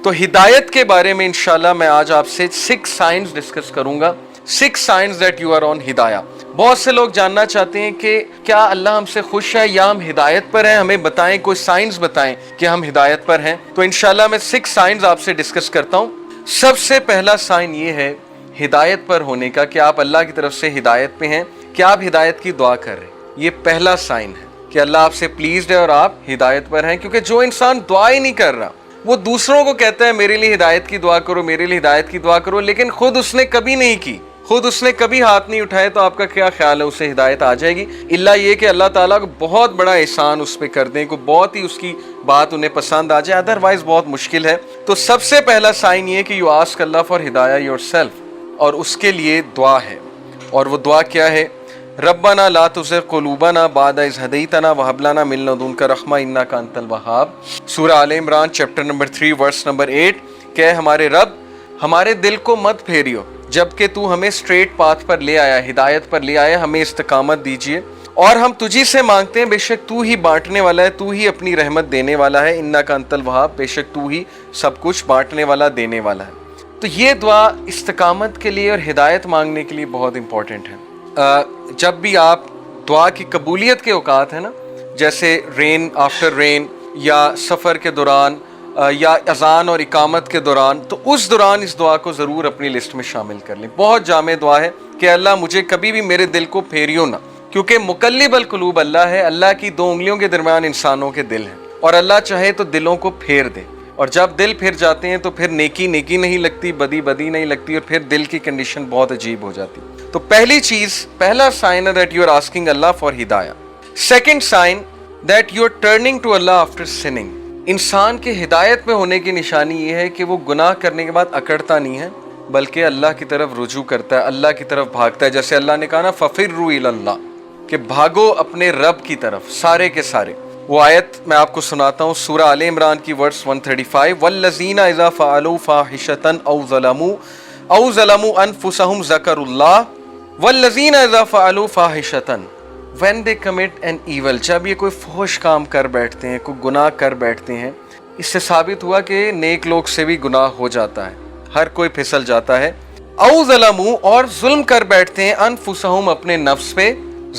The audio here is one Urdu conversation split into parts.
تو ہدایت کے بارے میں انشاءاللہ میں آج آپ سے 6 سائنز ڈسکس کروں گا. 6 signs that you are on ہدایہ. بہت سے لوگ جاننا چاہتے ہیں کہ کیا اللہ ہم سے خوش ہے یا ہم ہدایت پر ہیں, ہمیں بتائیں, کوئی سائنس بتائیں کہ ہم ہدایت پر ہیں. تو انشاءاللہ میں 6 سائنز آپ سے ڈسکس کرتا ہوں. سب سے پہلا سائن یہ ہے ہدایت پر ہونے کا کہ آپ اللہ کی طرف سے ہدایت پہ ہیں, کہ آپ ہدایت کی دعا کر رہے ہیں. یہ پہلا سائن ہے کہ اللہ آپ سے پلیزڈ ہے اور آپ ہدایت پر ہیں. کیونکہ جو انسان دعا ہی نہیں کر رہا, وہ دوسروں کو کہتا ہے میرے لیے ہدایت کی دعا کرو, میرے لیے ہدایت کی دعا کرو, لیکن خود اس نے کبھی نہیں کی, خود اس نے کبھی ہاتھ نہیں اٹھائے, تو آپ کا کیا خیال ہے اسے ہدایت آ جائے گی؟ اللہ یہ کہ اللہ تعالیٰ کو بہت بڑا احسان اس پہ کر دیں, کو بہت ہی اس کی بات انہیں پسند آ جائے, ادروائز بہت مشکل ہے. تو سب سے پہلا سائن یہ کہ یو آسک اللہ فار ہدایہ یور سیلف, اور اس کے لیے دعا ہے. اور وہ دعا کیا ہے؟ ربنا لا تزغ قلوبنا بعد اذ ہدیتنا وہب لنا من لدنک رحمہ انک انت الوہاب. سورہ Aal Imran chapter number 3 verse number 8 کہ ہمارے رب ہمارے دل کو مت پھیریو جبکہ تو ہمیں اسٹریٹ پاتھ پر لے آیا, ہدایت پر لے آیا, ہمیں استقامت دیجیے. اور ہم تجھی سے مانگتے ہیں, بے شک تو ہی بانٹنے والا ہے, تو ہی اپنی رحمت دینے والا ہے. انک انت الوہاب, بے شک تو ہی سب کچھ بانٹنے والا, دینے والا ہے. تو یہ دعا استقامت کے لیے اور ہدایت مانگنے کے لیے بہت امپورٹنٹ ہے. جب بھی آپ دعا کی قبولیت کے اوقات ہیں نا, جیسے رین آفٹر رین, یا سفر کے دوران, یا اذان اور اقامت کے دوران, تو اس دوران اس دعا کو ضرور اپنی لسٹ میں شامل کر لیں. بہت جامع دعا ہے کہ اللہ مجھے کبھی بھی میرے دل کو پھیریو نہ, کیونکہ مقلب القلوب اللہ ہے. اللہ کی 2 انگلیوں کے درمیان انسانوں کے دل ہیں, اور اللہ چاہے تو دلوں کو پھیر دے. اور جب دل پھر جاتے ہیں تو پھر نیکی نیکی نہیں لگتی, بدی بدی نہیں لگتی, اور پھر دل کی کنڈیشن بہت عجیب ہو جاتی. تو پہلی چیز, پہلا سائن ہے that you are asking Allah for ہدایہ. Second sign that you are turning to Allah after sinning. انسان کے ہدایت میں ہونے کی نشانی یہ ہے کہ وہ گناہ کرنے کے بعد اکڑتا نہیں ہے, بلکہ اللہ کی طرف رجوع کرتا ہے, اللہ کی طرف بھاگتا ہے. جیسے اللہ نے کہا نا فَفِرُّوا إِلَى اللَّهِ, کہ بھاگو اپنے رب کی طرف, سارے کے سارے. وہ آیت میں آپ کو سناتا ہوں, سورہ آل عمران کی ورس 135, وَالَّذِينَ إِذَا فَعَلُوا فَاحِشَةً أَوْ ظَلَمُوا أَنفُسَهُمْ ذَكَرُوا اللَّهَ وَالَّذِينَ إِذَا فَعَلُوا فَاحِشَةً, when they commit an evil, جب یہ کوئی فحش کام کر بیٹھتے ہیں, کوئی گناہ کر بیٹھتے ہیں. اس سے ثابت ہوا کہ نیک لوگ سے بھی گناہ ہو جاتا ہے, ہر کوئی پھسل جاتا ہے. او ظلموا, اور ظلم کر بیٹھتے ہیں, انفسہم, اپنے نفس پہ,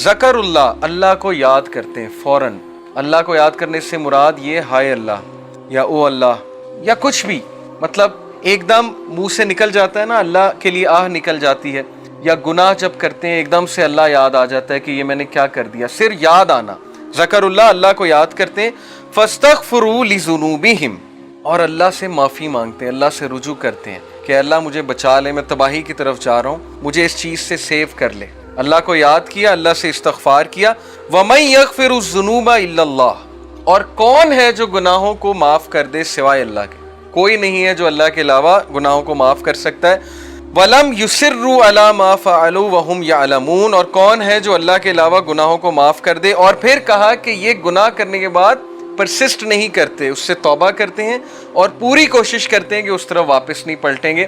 ذکر اللہ, اللہ کو یاد کرتے ہیں فوراً. اللہ کو یاد کرنے سے مراد یہ ہائے اللہ, یا او اللہ, یا کچھ بھی, مطلب ایک دم منہ سے نکل جاتا ہے نا, اللہ کے لیے آہ نکل جاتی ہے. یا گناہ جب کرتے ہیں ایک دم سے اللہ یاد آ جاتا ہے کہ یہ میں نے کیا کر دیا, صرف یاد آنا, ذکر اللہ, اللہ کو یاد کرتے ہیں. فاستغفروا لذنوبہم, اور اللہ سے معافی مانگتے ہیں, اللہ سے رجوع کرتے ہیں کہ اللہ مجھے بچا لے, میں تباہی کی طرف جا رہا ہوں, مجھے اس چیز سے سیو کر لے. اللہ کو یاد کیا, اللہ سے استغفار کیا. وَمَن يَغْفِرُ الذُّنُوبَ إِلَّا اللَّهُ, اور کون ہے جو گناہوں کو معاف کر دے سوائے اللہ کے؟ کوئی نہیں ہے جو اللہ کے علاوہ گناہوں کو معاف کر سکتا ہے. وَلَمْ يُصِرُّوا عَلَى مَا فَعَلُوا وَهُمْ يَعْلَمُونَ, اور کون ہے جو اللہ کے علاوہ گناہوں کو معاف کر دے, اور پھر کہا کہ یہ گناہ کرنے کے بعد پرسسٹ نہیں کرتے, اس سے توبہ کرتے ہیں اور پوری کوشش کرتے ہیں کہ اس طرف واپس نہیں پلٹیں گے.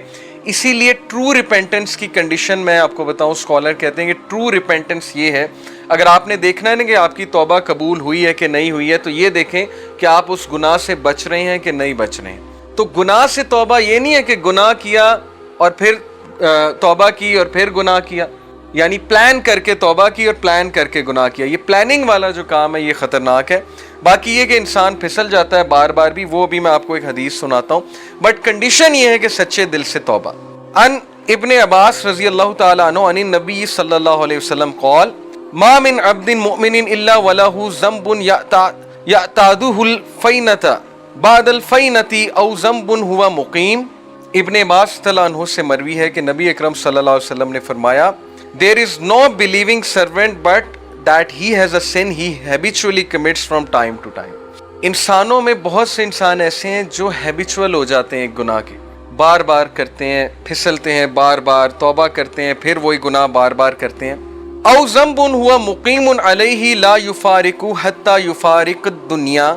اسی لیے ٹرو ریپینٹنس کی کنڈیشن میں آپ کو بتاؤں, اسکالر کہتے ہیں کہ ٹرو ریپینٹنس یہ ہے, اگر آپ نے دیکھنا ہے نا کہ آپ کی توبہ قبول ہوئی ہے کہ نہیں ہوئی ہے, تو یہ دیکھیں کہ آپ اس گناہ سے بچ رہے ہیں کہ نہیں بچ رہے ہیں. تو گناہ سے توبہ یہ نہیں ہے کہ گناہ کیا اور پھر توبہ کی اور پھر گناہ کیا, یعنی پلان کر کے توبہ کی اور پلان کر کے گناہ کیا. یہ پلاننگ والا جو کام ہے یہ خطرناک ہے. باقی یہ کہ انسان پھسل جاتا ہے بار بار بھی, وہ بھی میں آپ کو ایک حدیث سناتا ہوں, بٹ کنڈیشن یہ ہے کہ سچے دل سے توبہ. ان ابن عباس رضی اللہ تعالیٰ عنہ عن النبی صلی اللہ علیہ وسلم قال ما من عبد مؤمن الا وله ذنب يعتاده الفینۃ بعد الفینۃ او ذنب هو مقیم. ابن عباس رضی اللہ عنہ سے مروی ہے کہ نبی اکرم صلی اللہ علیہ وسلم نے فرمایا, there is no believing servant but that he has a sin he habitually commits from time to time. انسانوں میں بہت سے انسان ایسے ہیں جو ہیبیچول ہو جاتے ہیں ایک گناہ کے, بار بار کرتے ہیں, پھسلتے ہیں, بار بار توبہ کرتے ہیں, پھر وہی گناہ بار بار کرتے ہیں. او ذنب هو مقیم علیہ لا یفارق حتی یفارق الدنیا,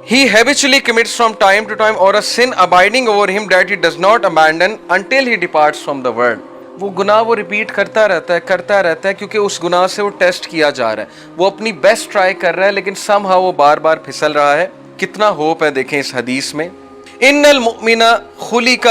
he habitually commits from time to time, or a sin abiding over him that he does not abandon until he departs from the world. وہ گناہ وہ ریپیٹ کرتا رہتا ہے کیونکہ اس گناہ سے وہ ٹیسٹ کیا جا رہا ہے, وہ اپنی بیسٹ ٹرائی کر رہا ہے, لیکن سم ہاؤ وہ بار بار پھسل رہا ہے. کتنا ہوپ ہے دیکھیں اس حدیث میں. ان المؤمن خلق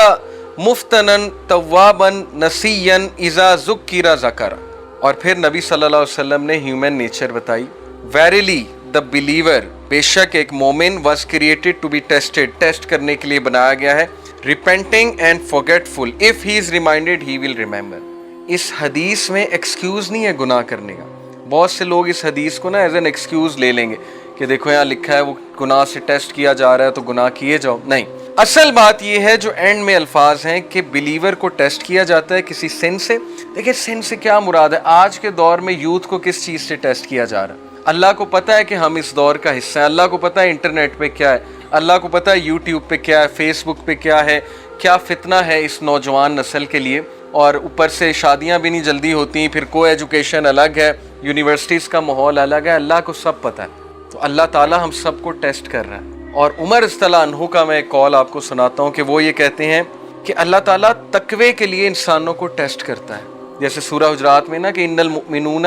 مفتنن توابن نسیًا اذا ذکر ذکر. اور پھر نبی صلی اللہ علیہ وسلم نے ہیومن نیچر بتائی. ویریلی دا بلیور، بے شک ایک مومن، was created to be tested, test کرنے کے لیے بنایا گیا ہے. Repenting and forgetful, if he is reminded he will remember. اس حدیث میں ایکسکیوز نہیں ہے گناہ کرنے کا. بہت سے لوگ اس حدیث کو نا ایز این ایکسکیوز لے لیں گے کہ دیکھو یہاں لکھا ہے وہ گناہ سے ٹیسٹ کیا جا رہا ہے تو گناہ کیے جاؤ. نہیں، اصل بات یہ ہے جو اینڈ میں الفاظ ہیں کہ بلیور کو ٹیسٹ کیا جاتا ہے کسی سن سے. دیکھیں سن سے کیا مراد ہے؟ آج کے دور میں یوتھ کو کس چیز سے ٹیسٹ کیا جا رہا ہے؟ اللہ کو پتہ ہے کہ ہم اس دور کا حصہ ہیں، اللہ کو پتہ ہے انٹرنیٹ پہ کیا ہے، اللہ کو پتہ ہے یوٹیوب پہ کیا ہے، فیس بک پہ کیا ہے، کیا فتنہ ہے اس نوجوان نسل کے لیے. اور اوپر سے شادیاں بھی نہیں جلدی ہوتی، پھر کو ایجوکیشن الگ ہے، یونیورسٹیز کا ماحول الگ ہے. اللہ کو سب پتہ ہے. تو اللہ تعالیٰ ہم سب کو ٹیسٹ کر رہا ہے. اور عمر رضی اللہ عنہ کا میں ایک قول آپ کو سناتا ہوں کہ وہ یہ کہتے ہیں کہ اللہ تعالیٰ تقوی کے لیے انسانوں کو ٹیسٹ کرتا ہے. جیسے سورہ حجرات میں نا کہ ان المؤمنون،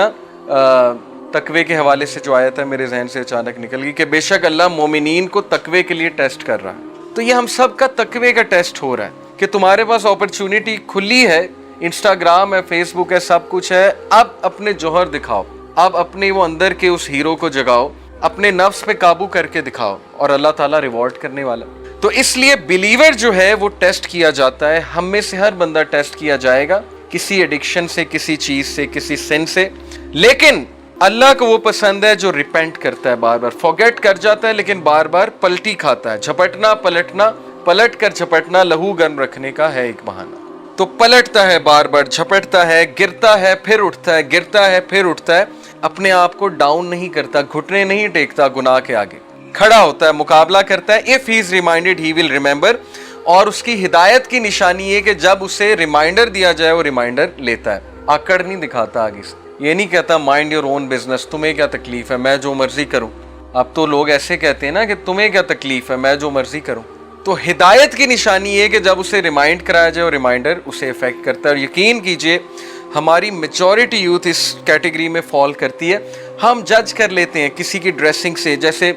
تقوی کے حوالے سے جو آیت ہے میرے ذہن سے اچانک نکل گئی کہ بے شک اللہ مومنین کو تقوی کے لیے ٹیسٹ کر رہا ہے. تو یہ ہم سب کا تقوی کا ٹیسٹ ہو رہا ہے کہ تمہارے پاس اپرچونٹی کھلی ہے، انسٹاگرام ہے، فیس بک ہے، سب کچھ ہے. اب اپنے جوہر دکھاؤ، اب اپنے وہ اندر کے اس ہیرو کو جگاؤ، اپنے نفس پہ قابو کر کے دکھاؤ، اور اللہ تعالیٰ ریوارڈ کرنے والا. تو اس لیے بلیور جو ہے وہ ٹیسٹ کیا جاتا ہے. ہم میں سے ہر بندہ ٹیسٹ کیا جائے گا کسی ایڈکشن سے، کسی چیز سے، کسی سن سے. لیکن اللہ کو وہ پسند ہے جو ریپینٹ کرتا ہے، بار بار فارگیٹ کر جاتا ہے لیکن بار بار پلٹی کھاتا ہے. جھپٹنا پلٹنا، پلٹ کر جھپٹنا لہو گرم رکھنے کا ہے ایک بہانہ. تو پلٹتا ہے، بار بار جھپٹتا ہے، گرتا ہے پھر اٹھتا ہے، گرتا ہے پھر اٹھتا ہے. اپنے آپ کو ڈاؤن نہیں کرتا، گھٹنے نہیں ٹیکتا گناہ کے آگے، کھڑا ہوتا ہے، مقابلہ کرتا ہے. if he is reminded he will remember. اور اس کی ہدایت کی نشانی یہ کہ جب اسے ریمائنڈر دیا جائے وہ ریمائنڈر لیتا ہے، آکڑ نہیں دکھاتا آگے سے. یہ نہیں کہتا مائنڈ یور اون بزنس، تمہیں کیا تکلیف ہے، میں جو مرضی کروں. اب تو لوگ ایسے کہتے ہیں نا کہ تمہیں کیا تکلیف ہے، میں جو مرضی کروں. تو ہدایت کی نشانی یہ کہ جب اسے ریمائنڈ کرایا جائے وہ ریمائنڈر اسے افیکٹ کرتا ہے. اور یقین کیجئے ہماری میجورٹی یوتھ اس کیٹیگری میں فال کرتی ہے. ہم جج کر لیتے ہیں کسی کی ڈریسنگ سے. جیسے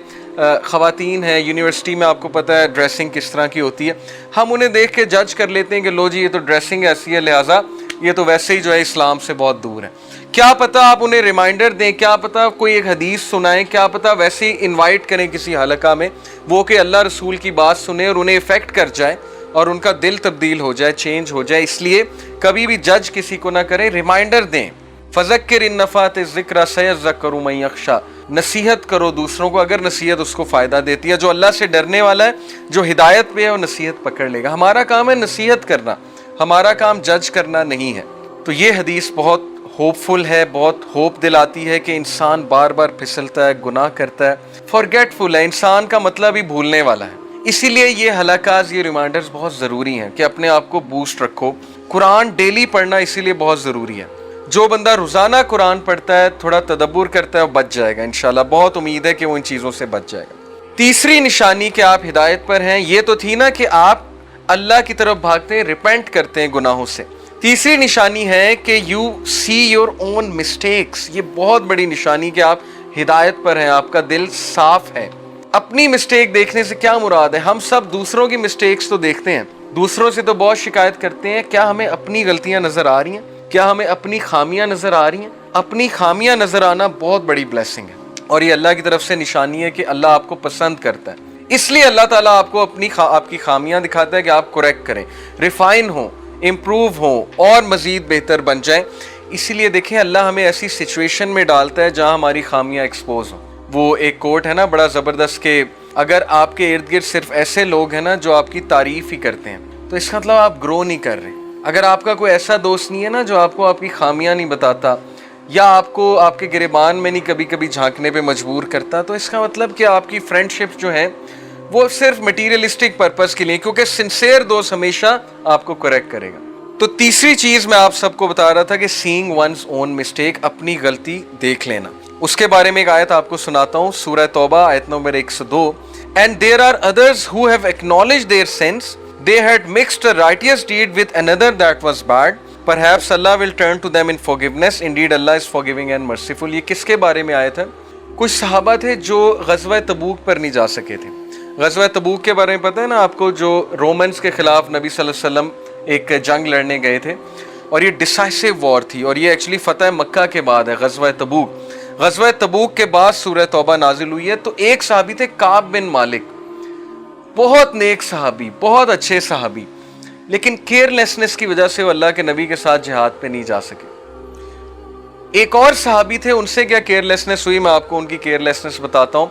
خواتین ہیں یونیورسٹی میں، آپ کو پتہ ہے ڈریسنگ کس طرح کی ہوتی ہے. ہم انہیں دیکھ کے جج کر لیتے ہیں کہ لو جی یہ تو ڈریسنگ ایسی ہے، لہٰذا یہ تو ویسے ہی جو ہے اسلام سے بہت دور ہے. کیا پتہ آپ انہیں ریمائنڈر دیں، کیا پتہ کوئی ایک حدیث سنائیں، کیا پتہ ویسے ہی انوائٹ کریں کسی حلقہ میں، وہ کہ اللہ رسول کی بات سنیں اور انہیں افیکٹ کر جائے اور ان کا دل تبدیل ہو جائے، چینج ہو جائے. اس لیے کبھی بھی جج کسی کو نہ کریں، ریمائنڈر دیں. فذکر ان نفعت الذکر سیذکر من یخشی. نصیحت کرو دوسروں کو اگر نصیحت اس کو فائدہ دیتی ہے. جو اللہ سے ڈرنے والا ہے، جو ہدایت پہ ہے، وہ نصیحت پکڑ لے گا. ہمارا کام ہے نصیحت کرنا، ہمارا کام جج کرنا نہیں ہے. تو یہ حدیث بہت ہوپ فل ہے، بہت ہوپ دلاتی ہے کہ انسان بار بار پھسلتا ہے، گناہ کرتا ہے، فارگیٹ فل ہے. انسان کا مطلب ہی بھولنے والا ہے. اسی لیے یہ حلقات، یہ ریمائنڈرز بہت ضروری ہیں کہ اپنے آپ کو بوسٹ رکھو. قرآن ڈیلی پڑھنا اسی لیے بہت ضروری ہے. جو بندہ روزانہ قرآن پڑھتا ہے، تھوڑا تدبر کرتا ہے، وہ بچ جائے گا انشاءاللہ. بہت امید ہے کہ وہ ان چیزوں سے بچ جائے گا. تیسری نشانی کہ آپ ہدایت پر ہیں، یہ تو تھی نا کہ آپ اللہ کی طرف بھاگتے ہیں، ریپینٹ کرتے ہیں گناہوں سے. تیسری نشانی ہے کہ you see your own mistakes. یہ بہت بڑی نشانی کہ آپ ہدایت پر ہیں، آپ کا دل صاف ہے. اپنی مسٹیک دیکھنے سے کیا مراد ہے؟ ہم سب دوسروں کی مسٹیکس تو دیکھتے ہیں، دوسروں سے تو بہت شکایت کرتے ہیں. کیا ہمیں اپنی غلطیاں نظر آ رہی ہیں؟ کیا ہمیں اپنی خامیاں نظر آ رہی ہیں؟ اپنی خامیاں نظر آنا بہت بڑی بلیسنگ ہے، اور یہ اللہ کی طرف سے نشانی ہے کہ اللہ آپ کو پسند کرتا ہے. اس لیے اللہ تعالیٰ آپ کو آپ کی خامیاں دکھاتا ہے کہ آپ کریکٹ کریں، ریفائن ہوں، امپروو ہوں اور مزید بہتر بن جائیں. اسی لیے دیکھیں اللہ ہمیں ایسی سچویشن میں ڈالتا ہے جہاں ہماری خامیاں ایکسپوز ہوں. وہ ایک کوٹ ہے نا بڑا زبردست کہ اگر آپ کے ارد گرد صرف ایسے لوگ ہیں نا جو آپ کی تعریف ہی کرتے ہیں تو اس کا مطلب آپ گرو نہیں کر رہے. اگر آپ کا کوئی ایسا دوست نہیں ہے نا جو آپ کو آپ کی خامیاں نہیں بتاتا یا آپ کو آپ کے گریبان میں نہیں کبھی کبھی جھانکنے پہ مجبور کرتا، تو اس کا مطلب کہ آپ کی فرینڈ شپ جو ہے وہ صرف مٹیریلسٹک پرپس کے لیے، کیونکہ سنسیئر دوست ہمیشہ آپ کو کریکٹ کرے گا. تو تیسری چیز میں آپ سب کو بتا رہا تھا کہ سینگ ونز اون مسٹیک، اپنی غلطی دیکھ لینا. اس کے بارے میں ایک آیت آپ کو سناتا ہوں، سورہ توبہ آیت number 102. And there are others who have acknowledged their sins. They had mixed a righteous deed with another that was bad. Perhaps Allah will turn to them in forgiveness. Indeed, Allah is forgiving and merciful. یہ کس کے بارے میں آیت ہے؟ کچھ صحابہ تھے جو غزوہ تبوک پر نہیں جا سکے تھے. غزوہ تبوک کے بارے میں پتہ ہے نا آپ کو، جو رومنز کے خلاف نبی صلی اللہ علیہ وسلم ایک جنگ لڑنے گئے تھے، اور یہ ڈیسائسو وار تھی، اور یہ ایکچولی فتح مکہ کے بعد ہے غزوہ تبوک۔ غزوہ تبوک کے بعد سورہ توبہ نازل ہوئی ہے۔ تو ایک صحابی تھے کعب بن مالک، بہت نیک صحابی، بہت اچھے صحابی، لیکن کیئرلیسنس کی وجہ سے وہ اللہ کے نبی کے ساتھ جہاد پہ نہیں جا سکے۔ ایک اور صحابی تھے، ان سے کیا کیئرلیسنس ہوئی، میں آپ کو ان کی کیئرلیسنس بتاتا ہوں۔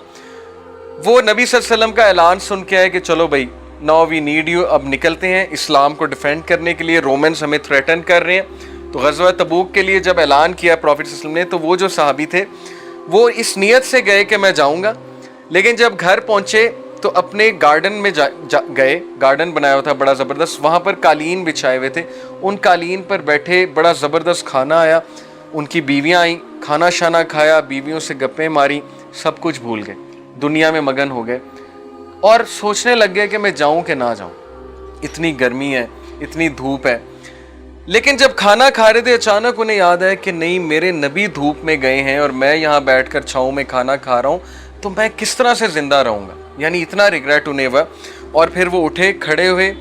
وہ نبی صلی اللہ علیہ وسلم کا اعلان سن کے آئے کہ چلو بھائی ناؤ وی نیڈ یو، اب نکلتے ہیں اسلام کو ڈیفینڈ کرنے کے لیے، رومنز ہمیں تھریٹن کر رہے ہیں۔ تو غزوہ تبوک کے لیے جب اعلان کیا پروفیٹ صلی اللہ علیہ وسلم نے، تو وہ جو صحابی تھے وہ اس نیت سے گئے کہ میں جاؤں گا، لیکن جب گھر پہنچے تو اپنے گارڈن میں گئے، گارڈن بنایا ہوا تھا بڑا زبردست، وہاں پر قالین بچھائے ہوئے تھے، ان قالین پر بیٹھے، بڑا زبردست کھانا آیا، ان کی بیویاں آئیں، کھانا شانا کھایا، بیویوں سے گپیں ماری، سب کچھ بھول گئے، دنیا میں مگن ہو گئے، اور سوچنے لگ گئے کہ میں جاؤں کہ نہ جاؤں، اتنی گرمی ہے، اتنی دھوپ ہے۔ لیکن جب کھانا کھا رہے تھے اچانک انہیں یاد ہے کہ نہیں، میرے نبی دھوپ میں گئے ہیں اور میں یہاں بیٹھ کر چھاؤں میں کھانا کھا رہا ہوں، تو میں کس طرح سے زندہ رہوں گا، یعنی اتنا ریگریٹ انہیں ہوا۔ اور پھر وہ اٹھے، کھڑے ہوئے،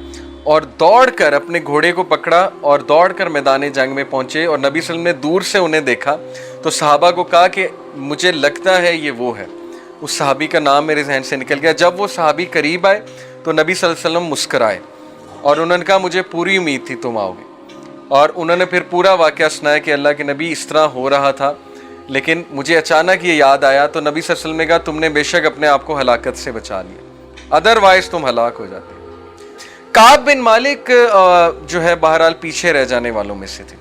اور دوڑ کر اپنے گھوڑے کو پکڑا اور دوڑ کر میدان جنگ میں پہنچے، اور نبی صلی اللہ علیہ وسلم نے دور سے انہیں دیکھا تو صحابہ کو کہا کہ مجھے لگتا ہے یہ وہ ہے۔ اس صحابی کا نام میرے ذہن سے نکل گیا۔ جب وہ صحابی قریب آئے تو نبی صلی اللہ علیہ وسلم مسکرائے اور انہوں نے کہا مجھے پوری امید تھی تم آؤ گے، اور انہوں نے پھر پورا واقعہ سنایا کہ اللہ کے نبی اس طرح ہو رہا تھا، لیکن مجھے اچانک یہ یاد آیا، تو نبی صلی اللہ علیہ وسلم نے کہا تم نے بے شک اپنے آپ کو ہلاکت سے بچا لیا، ادروائز تم ہلاک ہو جاتے۔ کعب بن مالک جو ہے بہرحال پیچھے رہ جانے والوں میں سے تھے،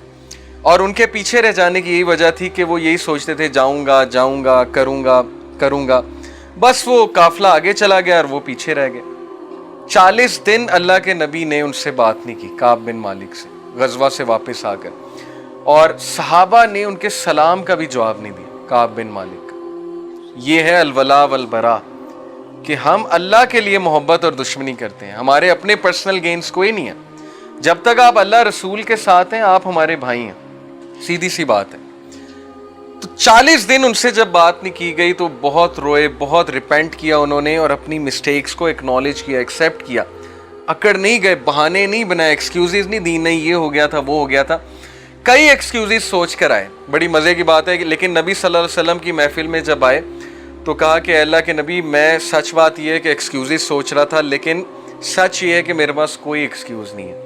اور ان کے پیچھے رہ جانے کی یہی وجہ تھی کہ وہ یہی سوچتے تھے جاؤں گا کروں گا، بس وہ قافلہ آگے چلا گیا اور وہ پیچھے رہ گئے۔ 40 دن اللہ کے نبی نے ان سے بات نہیں کی، کعب بن مالک سے، غزوہ سے واپس آ کر، اور صحابہ نے ان کے سلام کا بھی جواب نہیں دیا کعب بن مالک۔ یہ ہے الولا والبرا، کہ ہم اللہ کے لیے محبت اور دشمنی کرتے ہیں، ہمارے اپنے پرسنل گینز کوئی نہیں ہے۔ جب تک آپ اللہ رسول کے ساتھ ہیں آپ ہمارے بھائی ہیں، سیدھی سی بات ہے۔ تو 40 دن ان سے جب بات نہیں کی گئی تو بہت روئے، بہت ریپینٹ کیا انہوں نے، اور اپنی مسٹیکس کو ایکنالج کیا، ایکسیپٹ کیا، اکڑ نہیں گئے، بہانے نہیں بنائے، ایکسکیوزز نہیں دی، نہیں یہ ہو گیا تھا وہ ہو گیا تھا، کئی ایکسکیوزز سوچ کر آئے۔ بڑی مزے کی بات ہے لیکن نبی صلی اللہ علیہ وسلم کی محفل میں جب آئے تو کہا کہ اللہ کے نبی میں سچ بات یہ ہے کہ ایکسکیوزز سوچ رہا تھا، لیکن سچ یہ ہے کہ میرے پاس کوئی ایکسکیوز نہیں ہے،